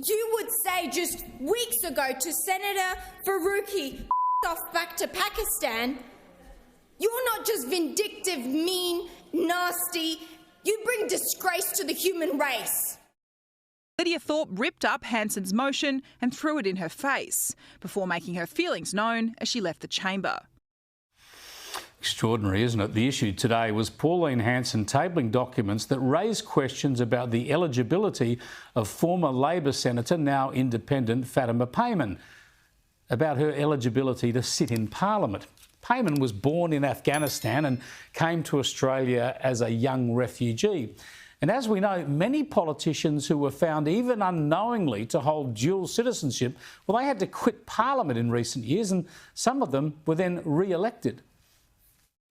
You would say just weeks ago to Senator Faruqi, off back to Pakistan, you're not just vindictive, mean, nasty, you bring disgrace to the human race. Lydia Thorpe ripped up Hanson's motion and threw it in her face before making her feelings known as she left the chamber. Extraordinary, isn't it? The issue today was Pauline Hanson tabling documents that raise questions about the eligibility of former Labor Senator, now independent, Fatima Payman, about her eligibility to sit in Parliament. Payman was born in Afghanistan and came to Australia as a young refugee. And as we know, many politicians who were found even unknowingly to hold dual citizenship, well, they had to quit Parliament in recent years, and some of them were then re-elected.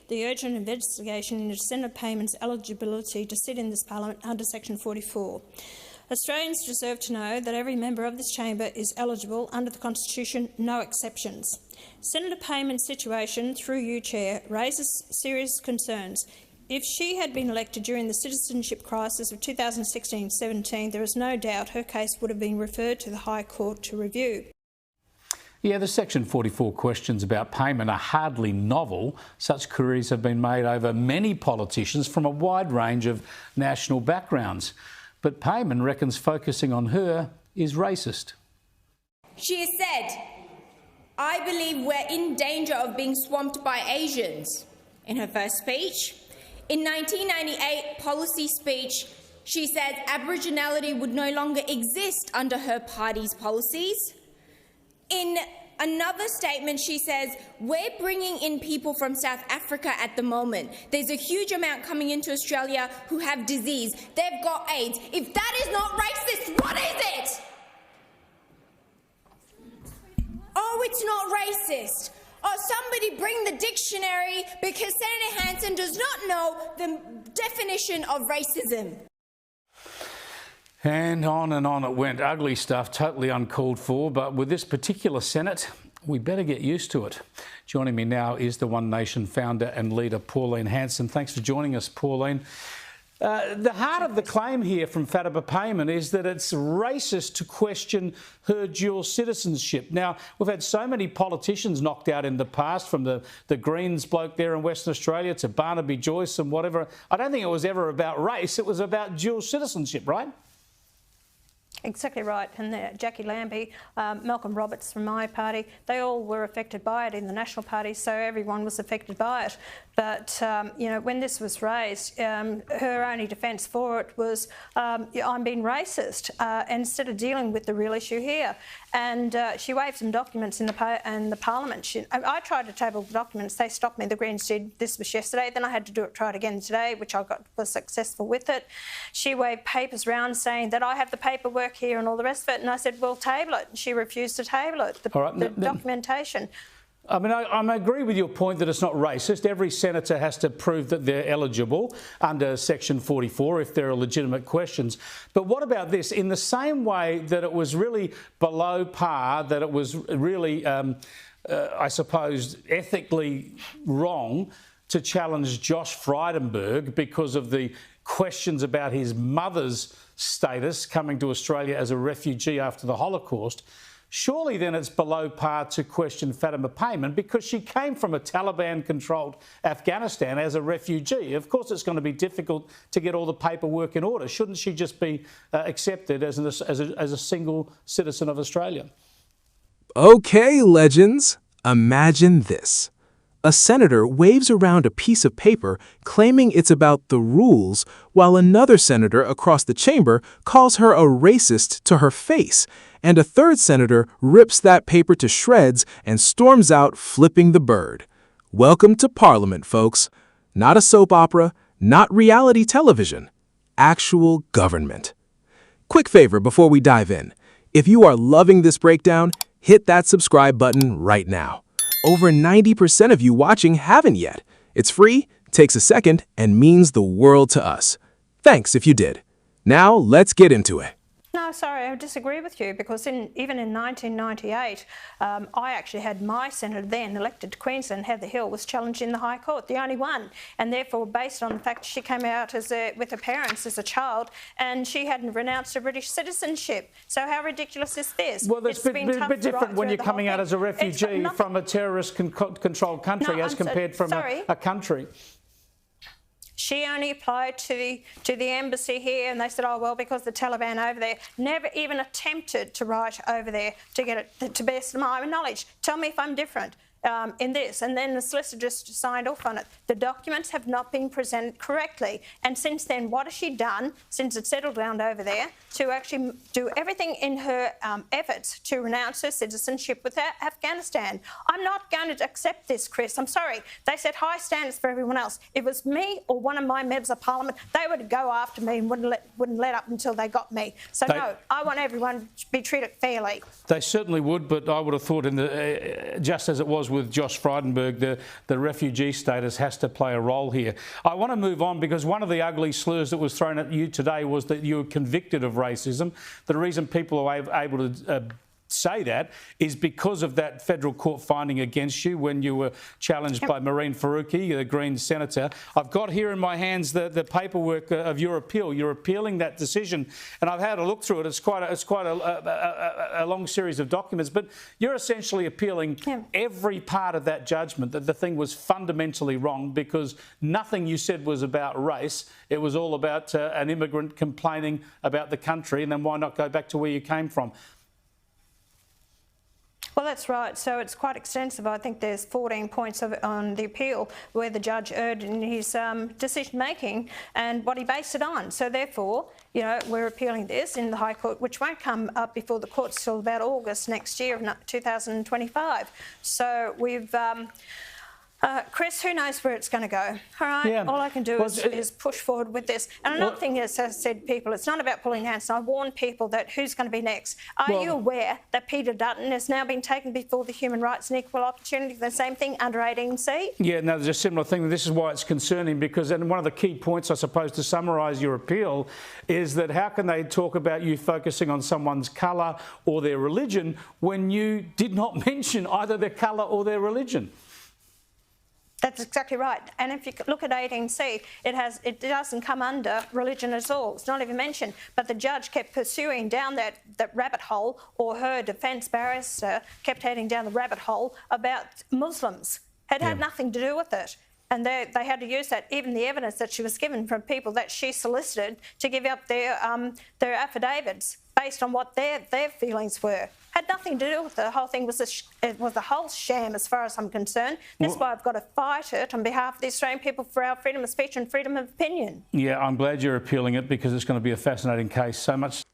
The urgent investigation into Senator Payman's eligibility to sit in this Parliament under Section 44. Australians deserve to know that every member of this chamber is eligible under the Constitution, no exceptions. Senator Payman's situation, through you, Chair, raises serious concerns. If she had been elected during the citizenship crisis of 2016-17, there is no doubt her case would have been referred to the High Court to review. Yeah, the Section 44 questions about Payman are hardly novel. Such queries have been made over many politicians from a wide range of national backgrounds. But Payman reckons focusing on her is racist. She has said, "I believe we're in danger of being swamped by Asians," in her first speech. In 1998 policy speech, she said Aboriginality would no longer exist under her party's policies. In another statement, she says, "We're bringing in people from South Africa at the moment. There's a huge amount coming into Australia who have disease. They've got AIDS. If that is not racist, what is it?" Oh, it's not racist. Oh, somebody bring the dictionary, because Senator Hanson does not know the definition of racism. And on it went. Ugly stuff, totally uncalled for. But with this particular Senate, we better get used to it. Joining me now is the One Nation founder and leader, Pauline Hanson. Thanks for joining us, Pauline. The heart of the claim here from Fatima Payman is that it's racist to question her dual citizenship. Now, we've had so many politicians knocked out in the past, from the Greens bloke there in Western Australia to Barnaby Joyce and whatever. I don't think it was ever about race. It was about dual citizenship, right? Exactly right. And Jackie Lambie, Malcolm Roberts from my party, they all were affected by it in the National Party, so everyone was affected by it. But, you know, when this was raised, her only defence for it was, I'm being racist, instead of dealing with the real issue here. And she waived some documents in the Parliament. I tried to table the documents. They stopped me. The Greens did. This was yesterday. Then I had to try it again today, which was successful with it. She waved papers around saying that I have the paperwork here and all the rest of it. And I said, well, table it. And she refused to table it, the documentation. I mean, I agree with your point that it's not racist. Every senator has to prove that they're eligible under Section 44 if there are legitimate questions. But what about this? In the same way that it was really below par, that it was really, I suppose, ethically wrong to challenge Josh Frydenberg because of the questions about his mother's status coming to Australia as a refugee after the Holocaust, surely then it's below par to question Fatima Payman because she came from a Taliban-controlled Afghanistan as a refugee. Of course it's going to be difficult to get all the paperwork in order. Shouldn't she just be accepted as a single citizen of Australia? Okay, legends. Imagine this. A senator waves around a piece of paper claiming it's about the rules, while another senator across the chamber calls her a racist to her face, and a third senator rips that paper to shreds and storms out flipping the bird. Welcome to Parliament, folks. Not a soap opera, not reality television. Actual government. Quick favor before we dive in. If you are loving this breakdown, hit that subscribe button right now. Over 90% of you watching haven't yet. It's free, takes a second, and means the world to us. Thanks if you did. Now, let's get into it. No, No, sorry, I disagree with you because even in 1998, I actually had my senator then elected to Queensland, Heather Hill, was challenged in the High Court, the only one. And therefore, based on the fact she came out with her parents as a child and she hadn't renounced her British citizenship. So how ridiculous is this? Well, it's a bit different when you're coming out as a refugee from a terrorist-controlled country as compared from a country. She only applied to the embassy here and they said, oh, well, because the Taliban over there never even attempted to write over there to get it to best of my knowledge. Tell me if I'm different. In this, and then the solicitor just signed off on it. The documents have not been presented correctly, and since then, what has she done since it settled down over there to actually do everything in her efforts to renounce her citizenship with Afghanistan? I'm not going to accept this, Chris. I'm sorry. They set high standards for everyone else. If it was me or one of my members of Parliament, they would go after me and wouldn't let up until they got me. So no, I want everyone to be treated fairly. They certainly would, but I would have thought in the just as it was with Josh Frydenberg, the refugee status has to play a role here. I want to move on because one of the ugly slurs that was thrown at you today was that you were convicted of racism. The reason people are able to say that is because of that federal court finding against you when you were challenged by Mehreen Faruqi, the Green senator. I've got here in my hands the paperwork of your appeal. You're appealing that decision, and I've had a look through it. It's quite a long series of documents, but you're essentially appealing every part of that judgment, that the thing was fundamentally wrong because nothing you said was about race. It was all about an immigrant complaining about the country, and then why not go back to where you came from? Well, that's right. So it's quite extensive. I think there's 14 points on the appeal where the judge erred in his decision-making and what he based it on. So therefore, you know, we're appealing this in the High Court, which won't come up before the courts till about August next year of 2025. So we've... Chris, who knows where it's going to go? All right, yeah. All I can do is push forward with this. And another thing is, as I said, people, it's not about Pauline Hanson. I warn people that who's going to be next. Are you aware that Peter Dutton has now been taken before the Human Rights and Equal Opportunity, the same thing, under 18C? Yeah, no, there's a similar thing. This is why it's concerning because, and one of the key points, I suppose, to summarise your appeal is that how can they talk about you focusing on someone's colour or their religion when you did not mention either their colour or their religion? That's exactly right. And if you look at 18C, it doesn't come under religion at all. It's not even mentioned. But the judge kept pursuing down that rabbit hole, or her defence barrister kept heading down the rabbit hole about Muslims. It had nothing to do with it. And they had to use that, even the evidence that she was given from people that she solicited to give up their affidavits based on what their feelings were. Had nothing to do with it. The whole thing was it was a whole sham as far as I'm concerned. That's why I've got to fight it on behalf of the Australian people for our freedom of speech and freedom of opinion. Yeah, I'm glad you're appealing it because it's going to be a fascinating case.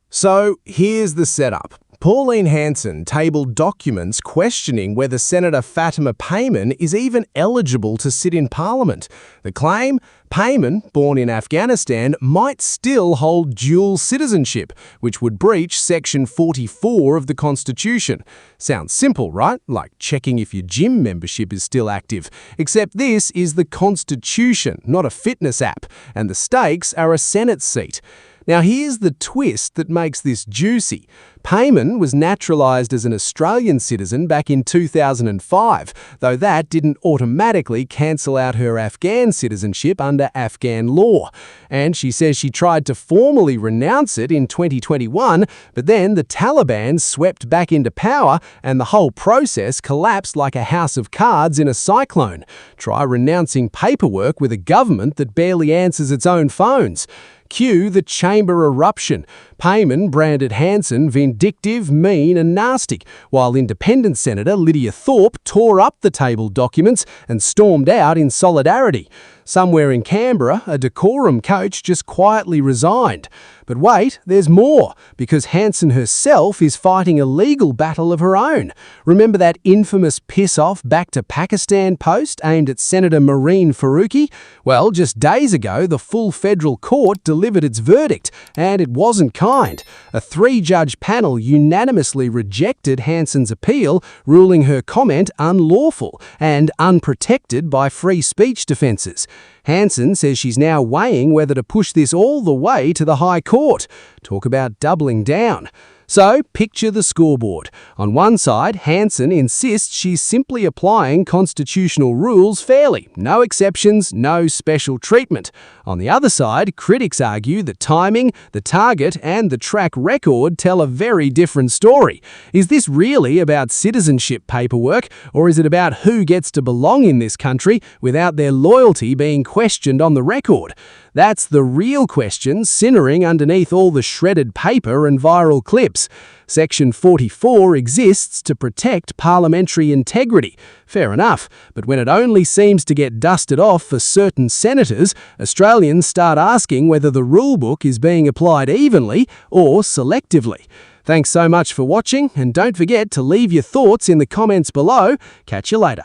So here's the setup. Pauline Hanson tabled documents questioning whether Senator Fatima Payman is even eligible to sit in Parliament. The claim? Payman, born in Afghanistan, might still hold dual citizenship, which would breach Section 44 of the Constitution. Sounds simple, right? Like checking if your gym membership is still active. Except this is the Constitution, not a fitness app, and the stakes are a Senate seat. Now here's the twist that makes this juicy. Payman was naturalised as an Australian citizen back in 2005, though that didn't automatically cancel out her Afghan citizenship under Afghan law. And she says she tried to formally renounce it in 2021, but then the Taliban swept back into power and the whole process collapsed like a house of cards in a cyclone. Try renouncing paperwork with a government that barely answers its own phones. Cue the chamber eruption. Payman branded Hanson vindictive, mean and nasty, while Independent Senator Lydia Thorpe tore up the tabled documents and stormed out in solidarity. Somewhere in Canberra, a decorum coach just quietly resigned. But wait, there's more, because Hanson herself is fighting a legal battle of her own. Remember that infamous piss-off back to Pakistan post aimed at Senator Mehreen Faruqi? Well, just days ago, the full federal court delivered its verdict, and it wasn't kind. A 3-judge panel unanimously rejected Hanson's appeal, ruling her comment unlawful and unprotected by free speech defences. Hanson says she's now weighing whether to push this all the way to the High Court. Talk about doubling down. So, picture the scoreboard. On one side, Hanson insists she's simply applying constitutional rules fairly. No exceptions, no special treatment. On the other side, critics argue the timing, the target, and the track record tell a very different story. Is this really about citizenship paperwork, or is it about who gets to belong in this country without their loyalty being questioned on the record? That's the real question simmering underneath all the shredded paper and viral clips. Section 44 exists to protect parliamentary integrity. Fair enough, but when it only seems to get dusted off for certain senators, Australians start asking whether the rulebook is being applied evenly or selectively. Thanks so much for watching, and don't forget to leave your thoughts in the comments below. Catch you later.